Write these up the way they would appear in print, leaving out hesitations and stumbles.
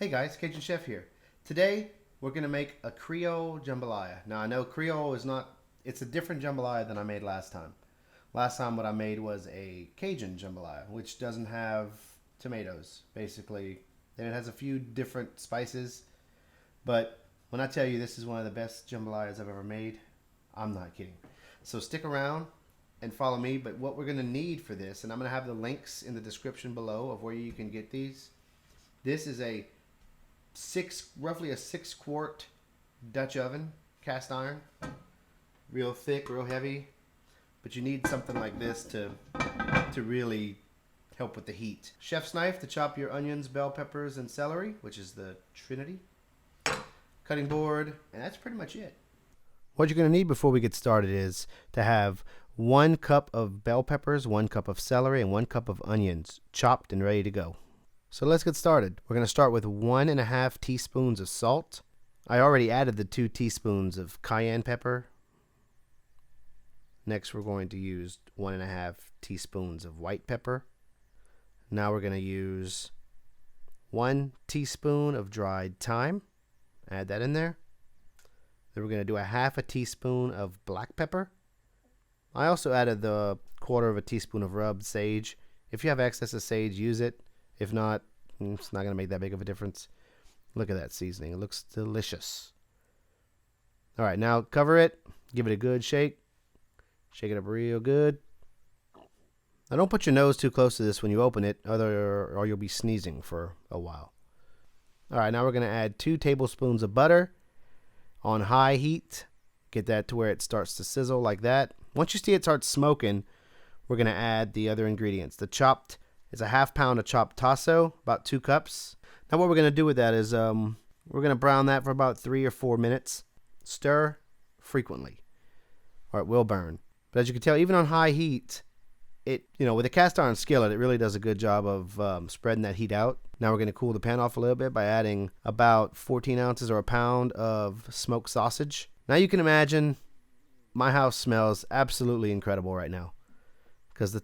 Hey guys, Cajun Chef here. Today we're going to make a Creole Jambalaya. Now I know Creole is not, it's a different jambalaya than I made last time. Last time what I made was a Cajun Jambalaya, which doesn't have tomatoes, basically. And it has a few different spices. But when I tell you this is one of the best jambalayas I've ever made, I'm not kidding. So stick around and follow me. But what we're going to need for this, and I'm going to have the links in the description below of where you can get these. This is a roughly a 6-quart Dutch oven, cast iron, real thick, real heavy. But you need something like this to really help with the heat. Chef's knife to chop your onions, bell peppers, and celery, which is the trinity. Cutting board, and that's pretty much it. What you're going to need before we get started is to have 1 cup of bell peppers, 1 cup of celery, and 1 cup of onions chopped and ready to go. So let's get started. We're going to start with 1.5 teaspoons of salt. I already added the 2 teaspoons of cayenne pepper. Next, we're going to use 1.5 teaspoons of white pepper. Now we're going to use 1 teaspoon of dried thyme. Add that in there. Then we're going to do 1/2 teaspoon of black pepper. I also added the 1/4 teaspoon of rubbed sage. If you have excess of sage, use it. If not, it's not going to make that big of a difference. Look at that seasoning. It looks delicious. All right, now cover it. Give it a good shake. Shake it up real good. Now don't put your nose too close to this when you open it, or you'll be sneezing for a while. All right, now we're going to add 2 tablespoons of butter on high heat. Get that to where it starts to sizzle like that. Once you see it start smoking, we're going to add the other ingredients. It's a 1/2 pound of chopped Tasso, about 2 cups. Now what we're going to do with that is we're going to brown that for about 3 or 4 minutes. Stir frequently, or it will burn. But as you can tell, even on high heat, with a cast iron skillet, it really does a good job of spreading that heat out. Now we're going to cool the pan off a little bit by adding about 14 ounces or a pound of smoked sausage. Now you can imagine my house smells absolutely incredible right now. Because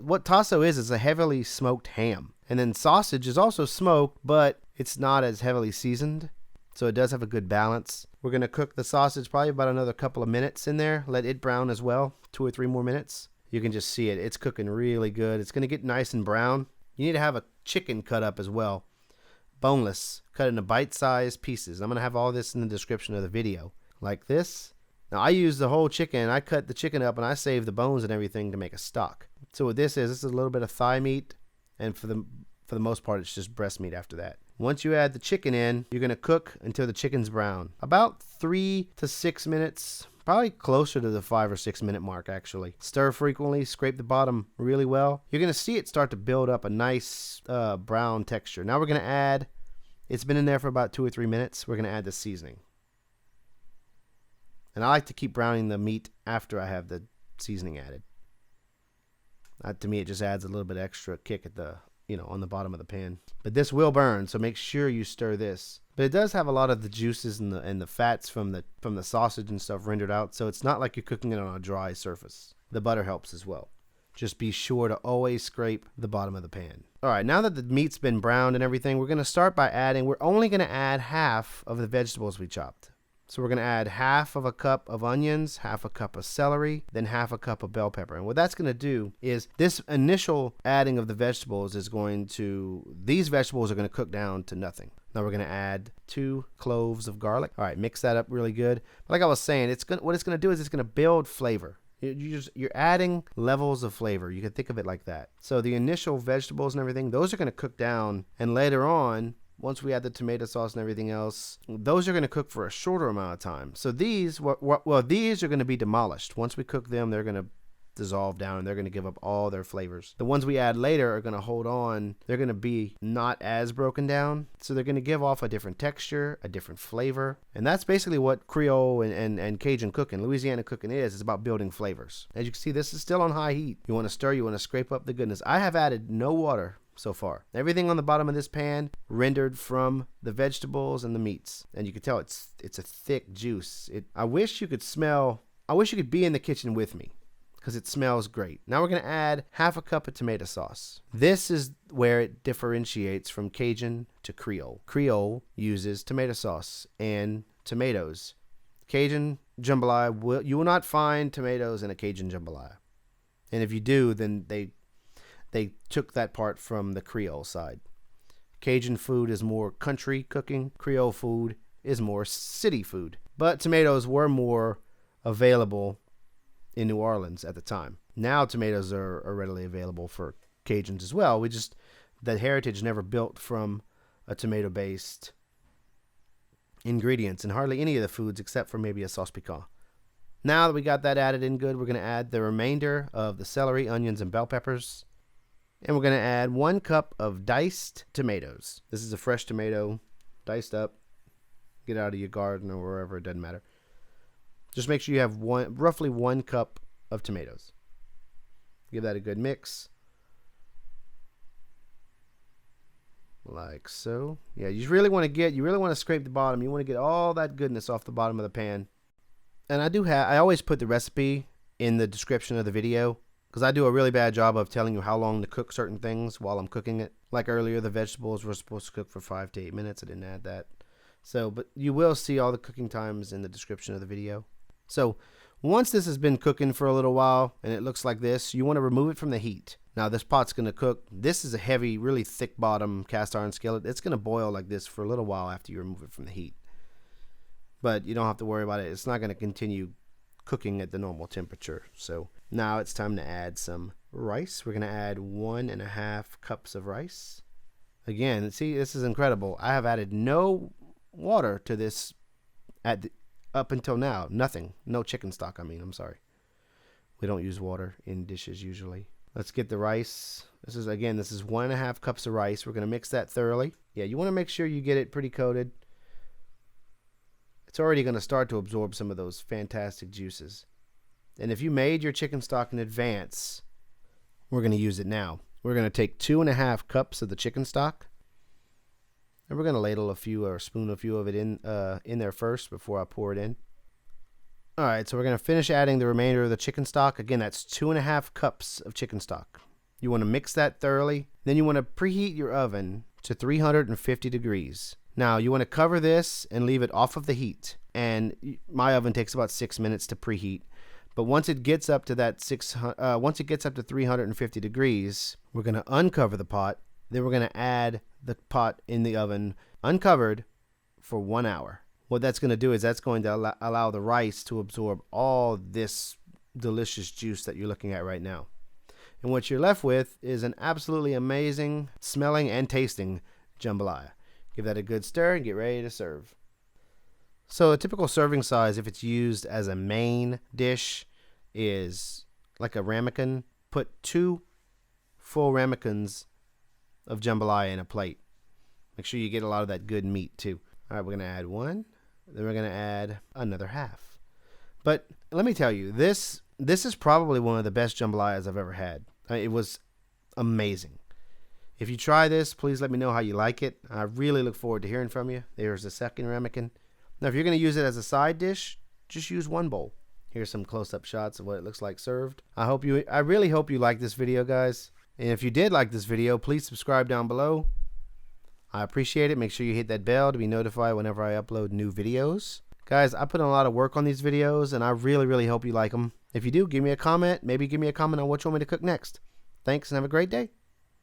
what Tasso is a heavily smoked ham. And then sausage is also smoked, but it's not as heavily seasoned. So it does have a good balance. We're going to cook the sausage probably about another couple of minutes in there. Let it brown as well, 2 or 3 more minutes. You can just see it. It's cooking really good. It's going to get nice and brown. You need to have a chicken cut up as well. Boneless, cut into bite-sized pieces. I'm going to have all this in the description of the video. Like this. Now, I use the whole chicken. I cut the chicken up and I save the bones and everything to make a stock. So what this is a little bit of thigh meat, and for the most part, it's just breast meat after that. Once you add the chicken in, you're going to cook until the chicken's brown. About 3 to 6 minutes, probably closer to the 5 or 6 minute mark, actually. Stir frequently, scrape the bottom really well. You're going to see it start to build up a nice brown texture. Now we're going to add, it's been in there for about 2 or 3 minutes, we're going to add the seasoning. And I like to keep browning the meat after I have the seasoning added. To me, it just adds a little bit extra kick at on the bottom of the pan. But this will burn, so make sure you stir this. But it does have a lot of the juices and the fats from the sausage and stuff rendered out, so it's not like you're cooking it on a dry surface. The butter helps as well. Just be sure to always scrape the bottom of the pan. All right, now that the meat's been browned and everything, we're going to start by we're only going to add 1/2 of the vegetables we chopped. So we're going to add 1/2 cup of onions, 1/2 cup of celery, then 1/2 cup of bell pepper. And what that's going to do is this initial adding of the vegetables these vegetables are going to cook down to nothing. Now we're going to add 2 cloves of garlic. All right, mix that up really good. But like I was saying, what it's going to do is it's going to build flavor. You're adding levels of flavor. You can think of it like that. So the initial vegetables and everything, those are going to cook down, and later on, once we add the tomato sauce and everything else, those are going to cook for a shorter amount of time. So these are going to be demolished. Once we cook them, they're going to dissolve down and they're going to give up all their flavors. The ones we add later are going to hold on. They're going to be not as broken down. So they're going to give off a different texture, a different flavor. And that's basically what Creole and Cajun cooking, Louisiana cooking is. It's about building flavors. As you can see, this is still on high heat. You want to stir, you want to scrape up the goodness. I have added no water so far. Everything on the bottom of this pan rendered from the vegetables and the meats. And you can tell it's a thick juice. I wish you could be in the kitchen with me. because it smells great. Now we're going to add half a cup of tomato sauce. This is where it differentiates from Cajun to Creole. Creole uses tomato sauce and tomatoes. Cajun jambalaya, you will not find tomatoes in a Cajun jambalaya. And if you do, then they took that part from the Creole side. Cajun food is more country cooking. Creole food is more city food. But tomatoes were more available in New Orleans at the time. Now tomatoes are readily available for Cajuns as well. That heritage never built from a tomato-based ingredients in hardly any of the foods except for maybe a sauce piquant. Now that we got that added in good, we're going to add the remainder of the celery, onions, and bell peppers. And we're going to add 1 cup of diced tomatoes. This is a fresh tomato, diced up. Get out of your garden or wherever, it doesn't matter. Just make sure you have roughly 1 cup of tomatoes. Give that a good mix. Like so. Yeah, you really want to scrape the bottom. You want to get all that goodness off the bottom of the pan. And I always put the recipe in the description of the video because I do a really bad job of telling you how long to cook certain things while I'm cooking it. Like earlier, the vegetables were supposed to cook for 5 to 8 minutes. I didn't add that. So, but you will see all the cooking times in the description of the video. So once this has been cooking for a little while and it looks like this, you want to remove it from the heat. Now this pot's going to cook. This is a heavy, really thick bottom cast iron skillet. It's going to boil like this for a little while after you remove it from the heat. But you don't have to worry about it. It's not going to continue cooking at the normal temperature. So now it's time to add some rice. We're going to add 1.5 cups of rice. Again, see, this is incredible. I have added no water to this up until now. Nothing. No chicken stock, I'm sorry. We don't use water in dishes usually. Let's get the rice. This is 1.5 cups of rice. We're going to mix that thoroughly. Yeah, you want to make sure you get it pretty coated. It's already going to start to absorb some of those fantastic juices. And if you made your chicken stock in advance, we're going to use it now. We're going to take 2.5 cups of the chicken stock. And we're going to ladle spoon a few of it in there first before I pour it in. All right, so we're going to finish adding the remainder of the chicken stock. Again, that's 2.5 cups of chicken stock. You want to mix that thoroughly. Then you want to preheat your oven to 350 degrees. Now, you want to cover this and leave it off of the heat. And my oven takes about 6 minutes to preheat. But once it gets up to 350 degrees, we're going to uncover the pot. Then we're going to add the pot in the oven uncovered for 1 hour. What that's going to do is that's going to allow the rice to absorb all this delicious juice that you're looking at right now. And what you're left with is an absolutely amazing smelling and tasting jambalaya. Give that a good stir and get ready to serve. So a typical serving size, if it's used as a main dish, is like a ramekin. Put 2 full ramekins of jambalaya in a plate. Make sure you get a lot of that good meat too. All right, we're going to add 1. Then we're going to add another half. But let me tell you, this is probably one of the best jambalayas I've ever had. It was amazing. If you try this, please let me know how you like it. I really look forward to hearing from you. There's the second ramekin. Now, if you're going to use it as a side dish, just use 1 bowl. Here's some close-up shots of what it looks like served. I really hope you like this video, guys. And if you did like this video, please subscribe down below. I appreciate it. Make sure you hit that bell to be notified whenever I upload new videos. Guys, I put in a lot of work on these videos, and I really, really hope you like them. If you do, give me a comment. Maybe give me a comment on what you want me to cook next. Thanks, and have a great day.